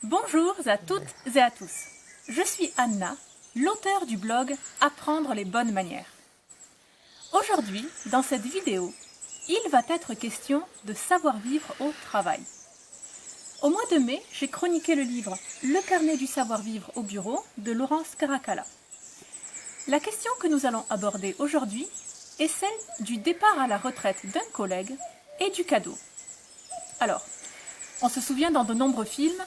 Bonjour à toutes et à tous. Je suis Anna, l'auteure du blog Apprendre les bonnes manières. Aujourd'hui, dans cette vidéo, il va être question de savoir-vivre au travail. Au mois de mai, j'ai chroniqué le livre Le carnet du savoir-vivre au bureau de Laurence Caracalla. La question que nous allons aborder aujourd'hui est celle du départ à la retraite d'un collègue et du cadeau. Alors, on se souvient dans de nombreux films,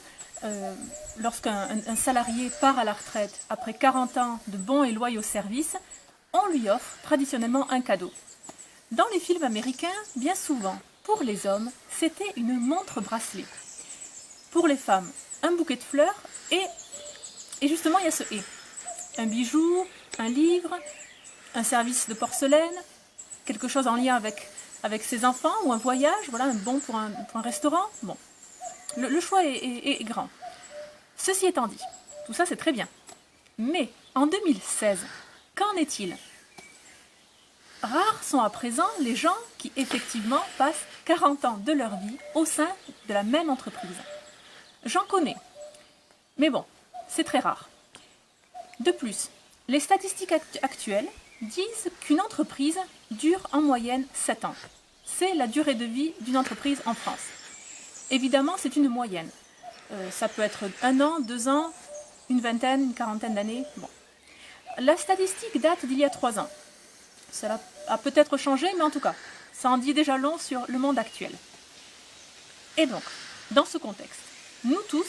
lorsqu'un salarié part à la retraite après 40 ans de bons et loyaux services, on lui offre traditionnellement un cadeau. Dans les films américains, bien souvent, pour les hommes, c'était une montre-bracelet. Pour les femmes, un bouquet de fleurs et justement il y a ce « et ». Un bijou, un livre, un service de porcelaine, quelque chose en lien avec ses enfants ou un voyage, voilà, un bon pour un restaurant. Bon. Le choix est grand. Ceci étant dit, tout ça c'est très bien. Mais en 2016, qu'en est-il? Rares sont à présent les gens qui effectivement passent 40 ans de leur vie au sein de la même entreprise. J'en connais, mais bon, c'est très rare. De plus, les statistiques actuelles disent qu'une entreprise dure en moyenne 7 ans. C'est la durée de vie d'une entreprise en France. Évidemment, c'est une moyenne. Ça peut être 1 an, 2 ans, une vingtaine, une quarantaine d'années. Bon. La statistique date d'il y a 3 ans. Cela a peut-être changé, mais en tout cas, ça en dit déjà long sur le monde actuel. Et donc, dans ce contexte, nous tous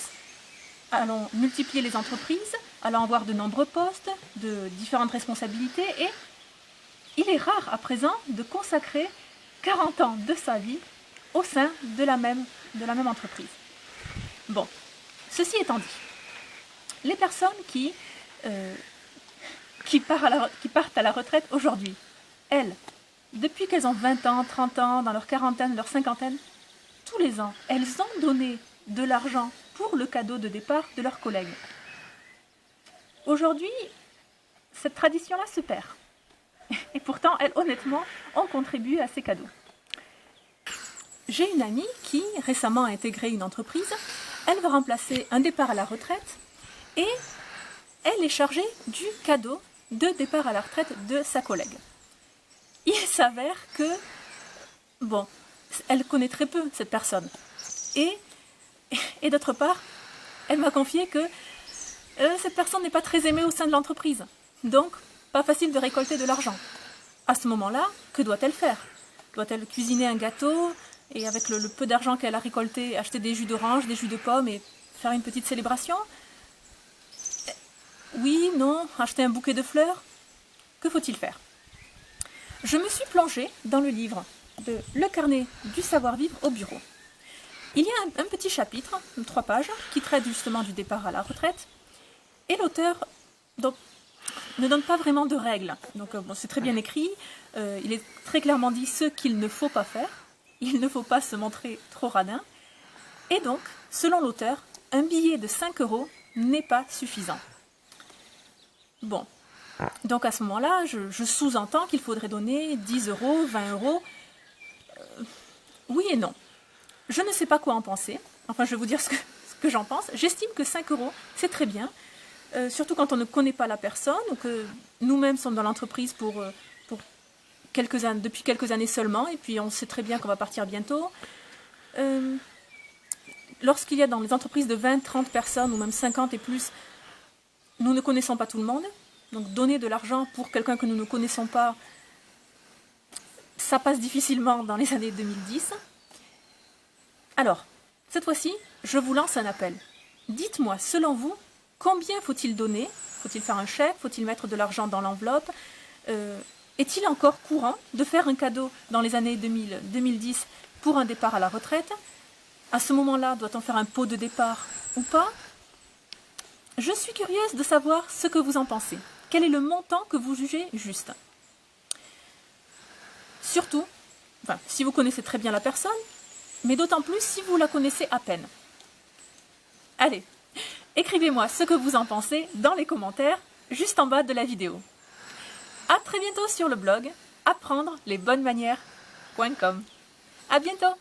allons multiplier les entreprises, allons avoir de nombreux postes, de différentes responsabilités, et il est rare à présent de consacrer 40 ans de sa vie au sein de la même entreprise. Bon, ceci étant dit, les personnes qui partent à la retraite aujourd'hui, elles, depuis qu'elles ont 20 ans, 30 ans, dans leur quarantaine, leur cinquantaine, tous les ans, elles ont donné de l'argent pour le cadeau de départ de leurs collègues. Aujourd'hui, cette tradition-là se perd. Et pourtant, elles, honnêtement, ont contribué à ces cadeaux. J'ai une amie qui, récemment, a intégré une entreprise. Elle va remplacer un départ à la retraite et elle est chargée du cadeau de départ à la retraite de sa collègue. Il s'avère que, bon, elle connaît très peu cette personne. Et d'autre part, elle m'a confié que cette personne n'est pas très aimée au sein de l'entreprise. Donc, pas facile de récolter de l'argent. À ce moment-là, que doit-elle faire? Doit-elle cuisiner un gâteau et avec le peu d'argent qu'elle a récolté, acheter des jus d'orange, des jus de pomme et faire une petite célébration? Oui, non, acheter un bouquet de fleurs? Que faut-il faire? Je me suis plongée dans le livre de Le carnet du savoir-vivre au bureau. Il y a un petit chapitre, 3 pages, qui traite justement du départ à la retraite. Et l'auteur ne donne pas vraiment de règles. Donc bon, c'est très bien écrit. Il est très clairement dit ce qu'il ne faut pas faire. Il ne faut pas se montrer trop radin. Et donc, selon l'auteur, un billet de 5 € n'est pas suffisant. Bon, donc à ce moment-là, je sous-entends qu'il faudrait donner 10 €, 20 €. Oui et non. Je ne sais pas quoi en penser. Enfin, je vais vous dire ce que j'en pense. J'estime que 5 €, c'est très bien. Surtout quand on ne connaît pas la personne, ou que nous-mêmes sommes dans l'entreprise depuis quelques années seulement, et puis on sait très bien qu'on va partir bientôt. Lorsqu'il y a dans les entreprises de 20, 30 personnes, ou même 50 et plus, nous ne connaissons pas tout le monde. Donc donner de l'argent pour quelqu'un que nous ne connaissons pas, ça passe difficilement dans les années 2010. Alors, cette fois-ci, je vous lance un appel. Dites-moi, selon vous, combien faut-il donner? Faut-il faire un chèque? Faut-il mettre de l'argent dans l'enveloppe? Est-il encore courant de faire un cadeau dans les années 2010 pour un départ à la retraite? À ce moment-là, doit-on faire un pot de départ ou pas? Je suis curieuse de savoir ce que vous en pensez. Quel est le montant que vous jugez juste? Surtout, si vous connaissez très bien la personne, mais d'autant plus si vous la connaissez à peine. Allez, écrivez-moi ce que vous en pensez dans les commentaires, juste en bas de la vidéo. À très bientôt sur le blog apprendre les bonnes manières.com. À bientôt!